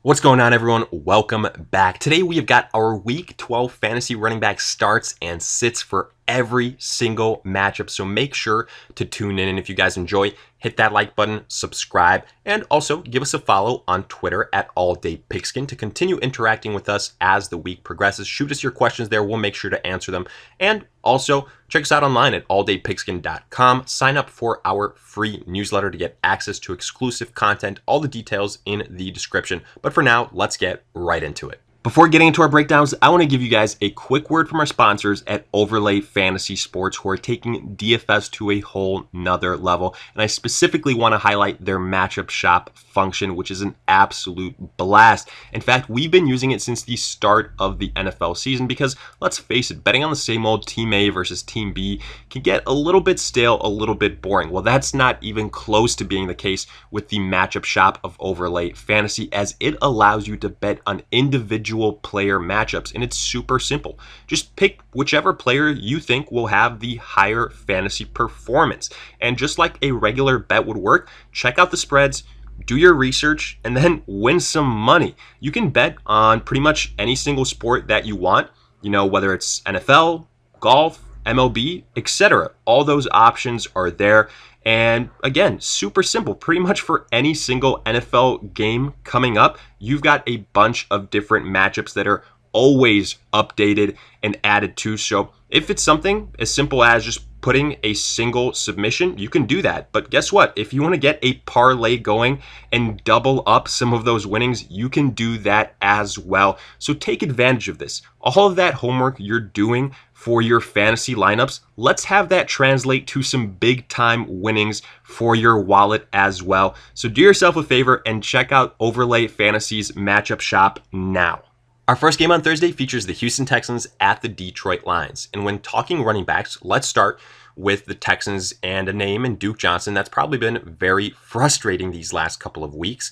What's going on, everyone? Welcome back. Today we have got our Week 12 fantasy running back starts and sits for every single matchup, so make sure to tune in. And if you guys enjoy, hit that like button, subscribe, and also give us a follow on Twitter at AllDayPigskin to continue interacting with us as the week progresses. Shoot us your questions there. We'll make sure to answer them. And also, check us out online at alldaypigskin.com. Sign up for our free newsletter to get access to exclusive content. All the details in the description. But for now, let's get right into it. Before getting into our breakdowns, I want to give you guys a quick word from our sponsors at Overlay Fantasy Sports, who are taking DFS to a whole nother level. And I specifically want to highlight their matchup shop function, which is an absolute blast. In fact, we've been using it since the start of the NFL season because, let's face it, betting on the same old Team A versus Team B can get a little bit stale, a little bit boring. Well, that's not even close to being the case with the matchup shop of Overlay Fantasy, as it allows you to bet on individual player matchups, and it's super simple. Just pick whichever player you think will have the higher fantasy performance. And just like a regular bet would work, check out the spreads, do your research, and then win some money. You can bet on pretty much any single sport that you want, whether it's NFL, golf, MLB, etc. All those options are there. And again, super simple. Pretty much for any single NFL game coming up, you've got a bunch of different matchups that are always updated and added to. So if it's something as simple as just putting a single submission, you can do that. But guess what? If you want to get a parlay going and double up some of those winnings, you can do that as well. So take advantage of this. All of that homework you're doing for your fantasy lineups, let's have that translate to some big time winnings for your wallet as well. So do yourself a favor and check out Overlay Fantasy's matchup shop now. Our first game on Thursday features the Houston Texans at the Detroit Lions. And when talking running backs, let's start with the Texans and a name in Duke Johnson that's probably been very frustrating these last couple of weeks.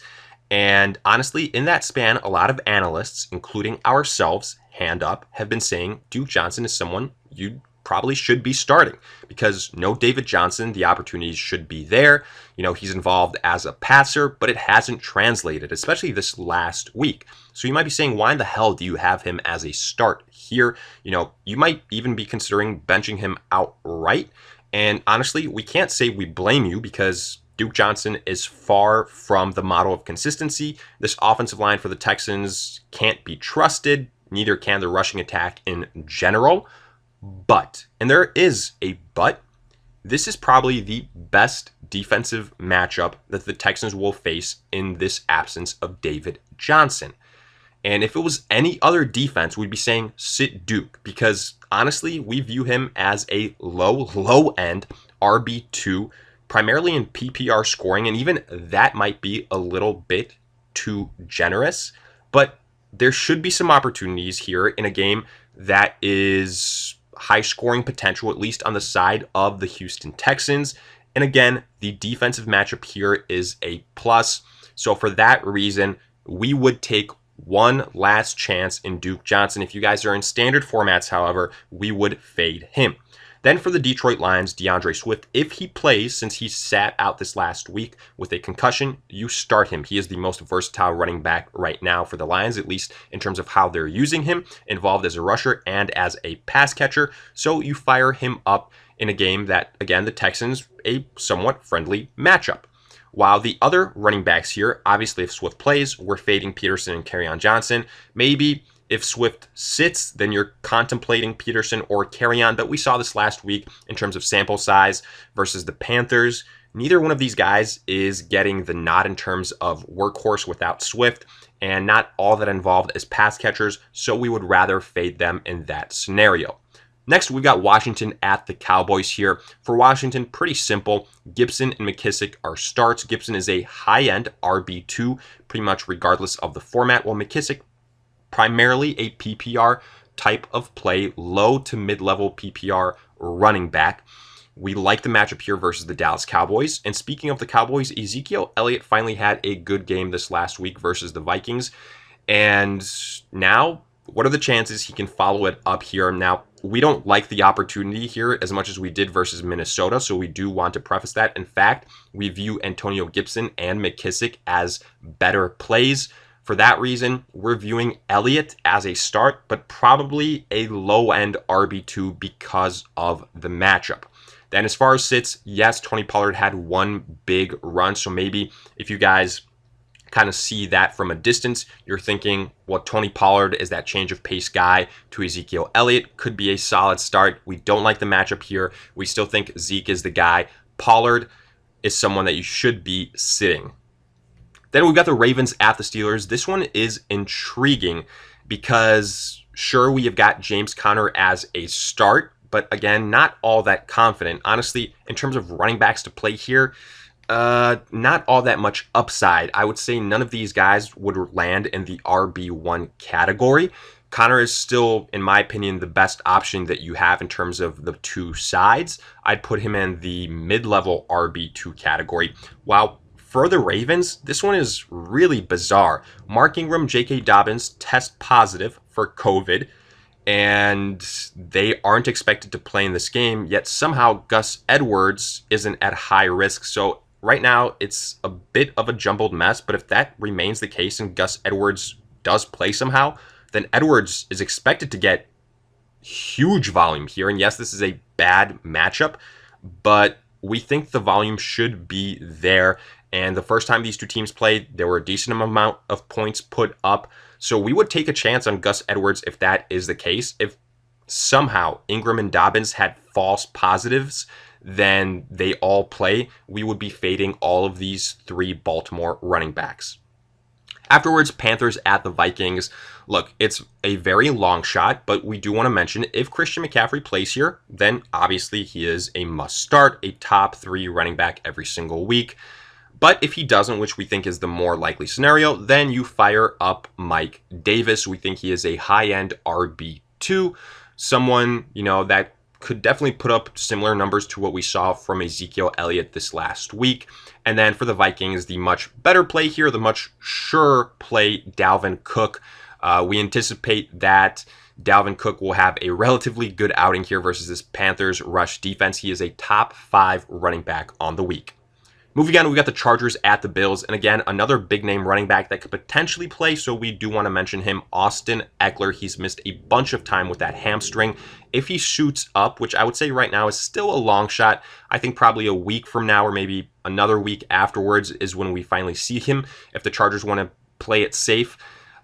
And honestly, in that span, a lot of analysts, including ourselves, hand up, have been saying Duke Johnson is someone you probably should be starting because no David Johnson, the opportunities should be there. He's involved as a passer, but it hasn't translated, especially this last week. So you might be saying, why in the hell do you have him as a start here? You might even be considering benching him outright. And honestly, we can't say we blame you because Duke Johnson is far from the model of consistency. This offensive line for the Texans can't be trusted. Neither can the rushing attack in general. But, and there is a but, this is probably the best defensive matchup that the Texans will face in this absence of David Johnson. And if it was any other defense, we'd be saying sit Duke because honestly, we view him as a low end RB2, primarily in PPR scoring, and even that might be a little bit too generous. But there should be some opportunities here in a game that is high scoring potential, at least on the side of the Houston Texans. And again, the defensive matchup here is a plus. So for that reason, we would take one last chance in Duke Johnson. If you guys are in standard formats, however, we would fade him. Then for the Detroit Lions, DeAndre Swift, if he plays, since he sat out this last week with a concussion, you start him. He is the most versatile running back right now for the Lions, at least in terms of how they're using him, involved as a rusher and as a pass catcher. So you fire him up in a game that, again, the Texans, a somewhat friendly matchup. While the other running backs here, obviously if Swift plays, we're fading Peterson and Kerryon Johnson. Maybe if Swift sits, then you're contemplating Peterson or Kerryon, but we saw this last week in terms of sample size versus the Panthers. Neither one of these guys is getting the nod in terms of workhorse without Swift, and not all that involved as pass catchers, so we would rather fade them in that scenario. Next, we've got Washington at the Cowboys here. For Washington, pretty simple. Gibson and McKissick are starts. Gibson is a high-end RB2, pretty much regardless of the format, while McKissick primarily a PPR type of play, low to mid-level PPR running back. We like the matchup here versus the Dallas Cowboys. And speaking of the Cowboys, Ezekiel Elliott finally had a good game this last week versus the Vikings. And now, what are the chances he can follow it up here? Now, we don't like the opportunity here as much as we did versus Minnesota, so we do want to preface that. In fact, we view Antonio Gibson and McKissick as better plays. For that reason, we're viewing Elliott as a start, but probably a low-end RB2 because of the matchup. Then as far as sits, yes, Tony Pollard had one big run, so maybe if you guys kind of see that from a distance, you're thinking, well, Tony Pollard is that change of pace guy to Ezekiel Elliott, could be a solid start. We don't like the matchup here. We still think Zeke is the guy. Pollard is someone that you should be sitting. Then we've got the Ravens at the Steelers. This one is intriguing because sure, we have got James Conner as a start, but again, not all that confident. Honestly, in terms of running backs to play here, not all that much upside. I would say none of these guys would land in the RB1 category. Conner is still, in my opinion, the best option that you have in terms of the two sides. I'd put him in the mid-level RB2 category. While for the Ravens, this one is really bizarre. Mark Ingram, J.K. Dobbins test positive for COVID, and they aren't expected to play in this game, yet somehow Gus Edwards isn't at high risk. So right now, it's a bit of a jumbled mess, but if that remains the case and Gus Edwards does play somehow, then Edwards is expected to get huge volume here. And yes, this is a bad matchup, but we think the volume should be there. And the first time these two teams played, there were a decent amount of points put up. So we would take a chance on Gus Edwards if that is the case. If somehow Ingram and Dobbins had false positives, then they all play, we would be fading all of these three Baltimore running backs. Afterwards, Panthers at the Vikings. Look, it's a very long shot, but we do want to mention if Christian McCaffrey plays here, then obviously he is a must start, a top 3 running back every single week. But if he doesn't, which we think is the more likely scenario, then you fire up Mike Davis. We think he is a high-end RB2, someone, that could definitely put up similar numbers to what we saw from Ezekiel Elliott this last week. And then for the Vikings, the much better play here, the much sure play, Dalvin Cook. We anticipate that Dalvin Cook will have a relatively good outing here versus this Panthers rush defense. He is a top 5 running back on the week. Moving on, we got the Chargers at the Bills. And again, another big name running back that could potentially play, so we do want to mention him, Austin Eckler. He's missed a bunch of time with that hamstring. If he shoots up, which I would say right now is still a long shot, I think probably a week from now or maybe another week afterwards is when we finally see him, if the Chargers want to play it safe.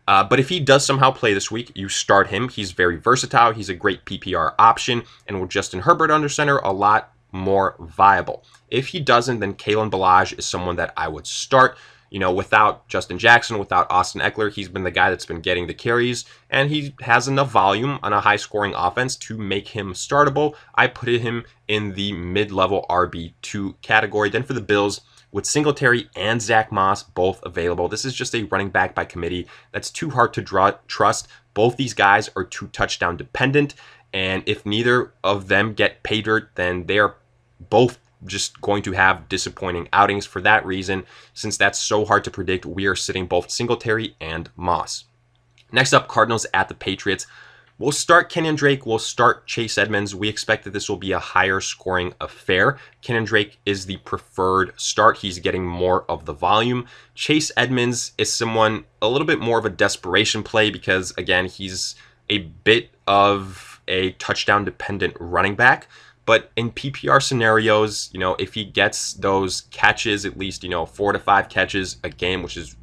But if he does somehow play this week, you start him. He's very versatile. He's a great PPR option. And with Justin Herbert under center, a lot more viable. If he doesn't, then Kalen Ballage is someone that I would start. Without Justin Jackson, without Austin Eckler, he's been the guy that's been getting the carries, and he has enough volume on a high-scoring offense to make him startable. I put him in the mid-level RB2 category. Then for the Bills, with Singletary and Zach Moss both available, this is just a running back by committee that's too hard to trust. Both these guys are too touchdown dependent, and if neither of them get pay dirt, then they are both just going to have disappointing outings. For that reason, since that's so hard to predict, we are sitting both Singletary and Moss. Next up, Cardinals at the Patriots. We'll start Kenyon Drake. We'll start Chase Edmonds. We expect that this will be a higher scoring affair. Kenyon Drake is the preferred start. He's getting more of the volume. Chase Edmonds is someone a little bit more of a desperation play because, again, he's a bit of a touchdown dependent running back. But in PPR scenarios, if he gets those catches, at least, 4 to 5 catches a game, which is,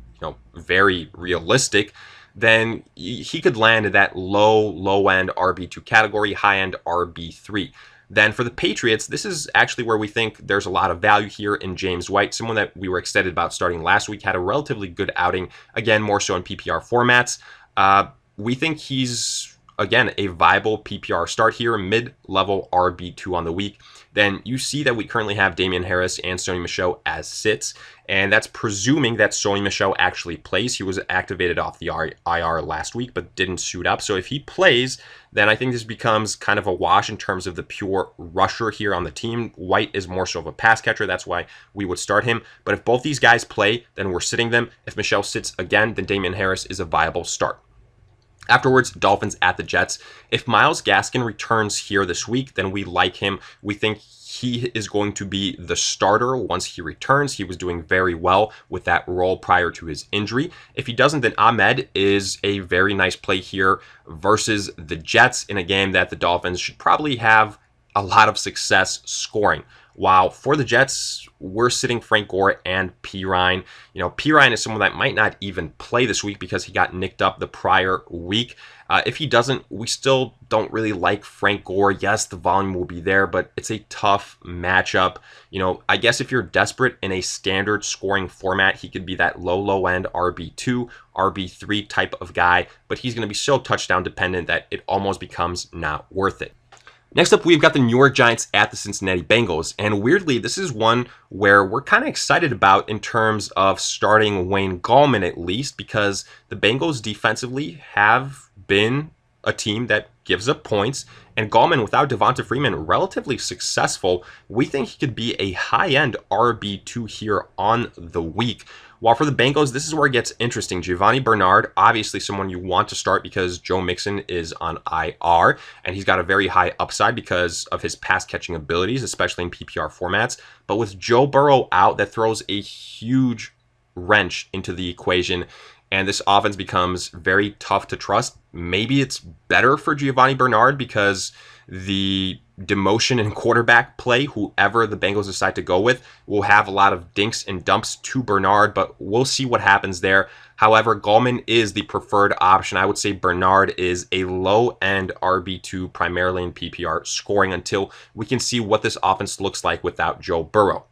very realistic, then he could land in that low-end RB2 category, high-end RB3. Then for the Patriots, this is actually where we think there's a lot of value here in James White, someone that we were excited about starting last week, had a relatively good outing, again, more so in PPR formats. We think he's, again, a viable PPR start here, mid-level RB2 on the week. Then you see that we currently have Damian Harris and Sony Michel as sits, and that's presuming that Sony Michel actually plays. He was activated off the IR last week, but didn't suit up. So if he plays, then I think this becomes kind of a wash in terms of the pure rusher here on the team. White is more so of a pass catcher. That's why we would start him. But if both these guys play, then we're sitting them. If Michel sits again, then Damian Harris is a viable start. Afterwards, Dolphins at the Jets. If Myles Gaskin returns here this week, then we like him. We think he is going to be the starter once he returns. He was doing very well with that role prior to his injury. If he doesn't, then Ahmed is a very nice play here versus the Jets in a game that the Dolphins should probably have a lot of success scoring. While for the Jets, we're sitting Frank Gore and Pirine. Pirine is someone that might not even play this week because he got nicked up the prior week. If he doesn't, we still don't really like Frank Gore. Yes, the volume will be there, but it's a tough matchup. I guess if you're desperate in a standard scoring format, he could be that low end RB2, RB3 type of guy, but he's going to be so touchdown dependent that it almost becomes not worth it. Next up, we've got the New York Giants at the Cincinnati Bengals. And weirdly, this is one where we're kind of excited about in terms of starting Wayne Gallman at least, because the Bengals defensively have been a team that gives up points. And Gallman, without Devonta Freeman, relatively successful. We think he could be a high-end RB2 here on the week. While for the Bengals, this is where it gets interesting. Giovanni Bernard, obviously someone you want to start because Joe Mixon is on IR, and he's got a very high upside because of his pass-catching abilities, especially in PPR formats. But with Joe Burrow out, that throws a huge wrench into the equation, and this offense becomes very tough to trust. Maybe it's better for Giovanni Bernard because the demotion in quarterback play, whoever the Bengals decide to go with, will have a lot of dinks and dumps to Bernard, but we'll see what happens there. However, Gallman is the preferred option. I would say Bernard is a low-end RB2, primarily in PPR scoring, until we can see what this offense looks like without Joe Burrow.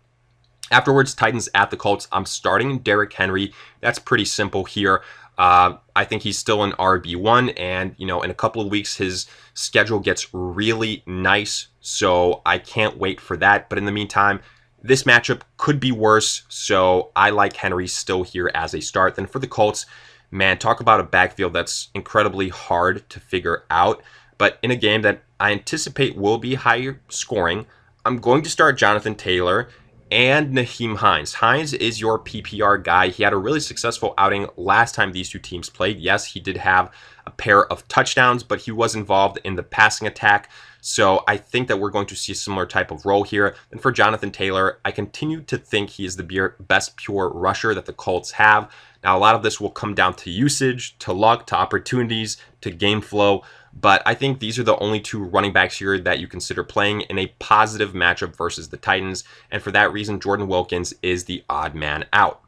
Afterwards, Titans at the Colts. I'm starting Derrick Henry. That's pretty simple here. I think he's still an RB1, and in a couple of weeks his schedule gets really nice, so I can't wait for that. But in the meantime, this matchup could be worse, so I like Henry still here as a start. Then for the Colts, man, talk about a backfield that's incredibly hard to figure out. But in a game that I anticipate will be higher scoring, I'm going to start Jonathan Taylor and Nyheim Hines. Hines is your PPR guy. He had a really successful outing last time these two teams played. Yes, he did have a pair of touchdowns, but he was involved in the passing attack. So I think that we're going to see a similar type of role here. And for Jonathan Taylor, I continue to think he is the best pure rusher that the Colts have. Now, a lot of this will come down to usage, to luck, to opportunities, to game flow. But I think these are the only two running backs here that you consider playing in a positive matchup versus the Titans. And for that reason, Jordan Wilkins is the odd man out.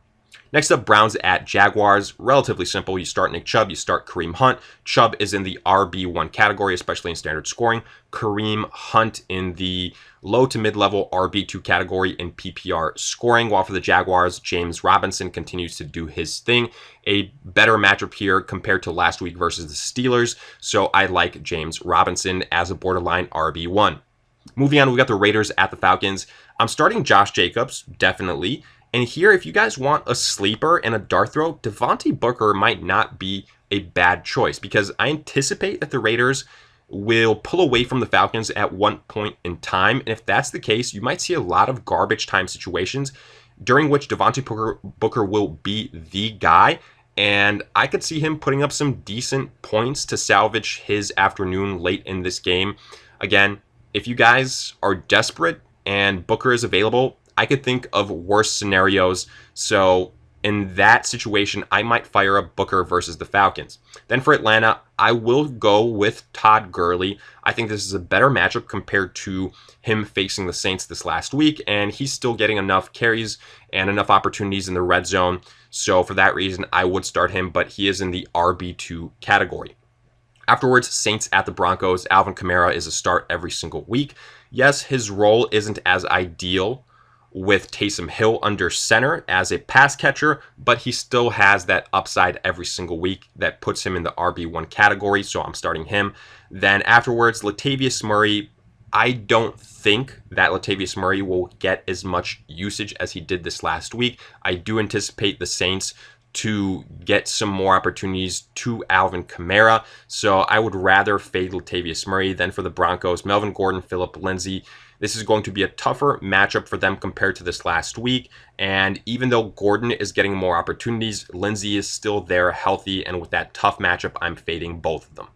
Next up, Browns at Jaguars. Relatively simple. You start Nick Chubb, you start Kareem Hunt. Chubb is in the RB1 category, especially in standard scoring. Kareem Hunt in the low to mid-level RB2 category in PPR scoring. While for the Jaguars, James Robinson continues to do his thing. A better matchup here compared to last week versus the Steelers. So I like James Robinson as a borderline RB1. Moving on, we got the Raiders at the Falcons. I'm starting Josh Jacobs, definitely. And here, if you guys want a sleeper and a dart throw, Devontae Booker might not be a bad choice because I anticipate that the Raiders will pull away from the Falcons at one point in time. And if that's the case, you might see a lot of garbage time situations during which Devontae Booker will be the guy. And I could see him putting up some decent points to salvage his afternoon late in this game. Again, if you guys are desperate and Booker is available, I could think of worse scenarios. So in that situation, I might fire up Booker versus the Falcons. Then for Atlanta, I will go with Todd Gurley. I think this is a better matchup compared to him facing the Saints this last week, and he's still getting enough carries and enough opportunities in the red zone. So for that reason, I would start him, but he is in the RB2 category. Afterwards, Saints at the Broncos. Alvin Kamara is a start every single week. Yes, his role isn't as ideal with Taysom Hill under center as a pass catcher, but he still has that upside every single week that puts him in the RB1 category, so I'm starting him. Then afterwards, Latavius Murray. I don't think that Latavius Murray will get as much usage as he did this last week. I do anticipate the Saints to get some more opportunities to Alvin Kamara, so I would rather fade Latavius Murray. Then for the Broncos, Melvin Gordon, Phillip Lindsay. This is going to be a tougher matchup for them compared to this last week. And even though Gordon is getting more opportunities, Lindsey is still there healthy. And with that tough matchup, I'm fading both of them.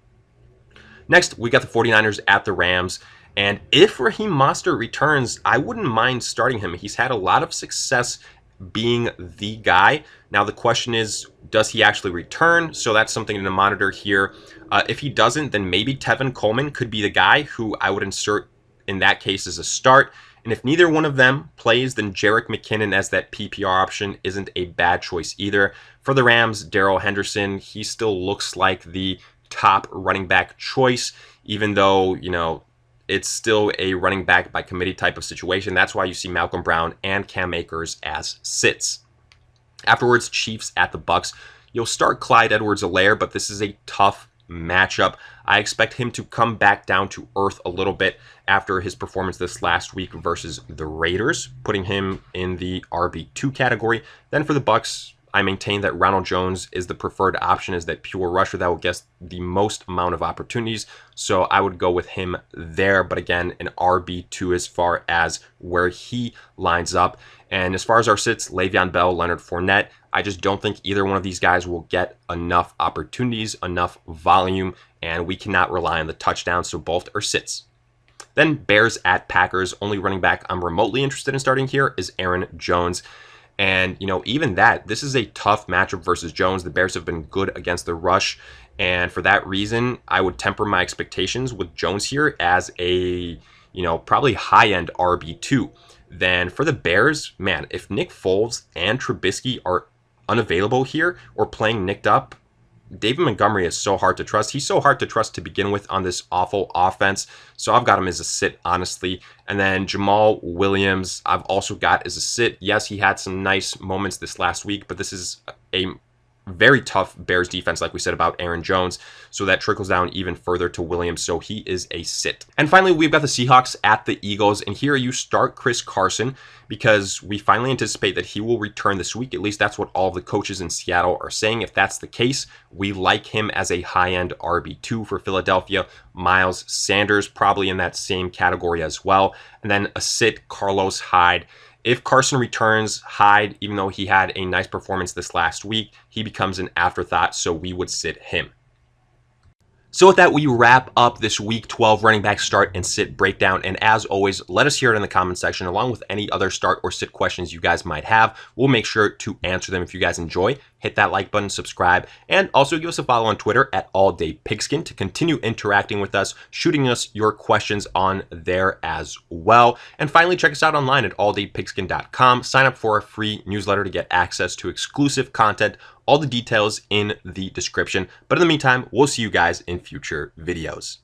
Next, we got the 49ers at the Rams. And if Raheem Mostert returns, I wouldn't mind starting him. He's had a lot of success being the guy. Now, the question is, does he actually return? So that's something to monitor here. If he doesn't, then maybe Tevin Coleman could be the guy who I would insert in that case as a start. And if neither one of them plays, then Jerick McKinnon as that PPR option isn't a bad choice either. For the Rams, Darrell Henderson, he still looks like the top running back choice, even though, it's still a running back by committee type of situation. That's why you see Malcolm Brown and Cam Akers as sits. Afterwards, Chiefs at the Bucks. You'll start Clyde Edwards-Helaire, but this is a tough matchup. I expect him to come back down to earth a little bit after his performance this last week versus the Raiders, putting him in the RB2 category. Then for the Bucks, I maintain that Ronald Jones is the preferred option as that pure rusher that will get the most amount of opportunities. So I would go with him there. But again, an RB2 as far as where he lines up. And as far as our sits, Le'Veon Bell, Leonard Fournette, I just don't think either one of these guys will get enough opportunities, enough volume, and we cannot rely on the touchdown. So both are sits. Then Bears at Packers. Only running back I'm remotely interested in starting here is Aaron Jones. And, even that, this is a tough matchup versus Jones. The Bears have been good against the rush. And for that reason, I would temper my expectations with Jones here as a, probably high-end RB2. Then for the Bears, man, if Nick Foles and Trubisky are unavailable here or playing nicked up, David Montgomery is so hard to trust. He's so hard to trust to begin with on this awful offense. So I've got him as a sit, honestly. And then Jamal Williams, I've also got as a sit. Yes, he had some nice moments this last week, but this is a very tough Bears defense, like we said about Aaron Jones. So that trickles down even further to Williams. So he is a sit. And finally, we've got the Seahawks at the Eagles. And here you start Chris Carson because we finally anticipate that he will return this week. At least that's what all of the coaches in Seattle are saying. If that's the case, we like him as a high-end RB2 for Philadelphia. Miles Sanders, probably in that same category as well. And then a sit, Carlos Hyde. If Carson returns, Hyde, even though he had a nice performance this last week, he becomes an afterthought, so we would sit him. So with that, we wrap up this Week 12 running back start and sit breakdown. And as always, let us hear it in the comment section, along with any other start or sit questions you guys might have. We'll make sure to answer them if you guys enjoy. Hit that like button, subscribe, and also give us a follow on Twitter at AllDayPigskin to continue interacting with us, shooting us your questions on there as well. And finally, check us out online at alldaypigskin.com. Sign up for our free newsletter to get access to exclusive content. All the details in the description. But in the meantime, we'll see you guys in future videos.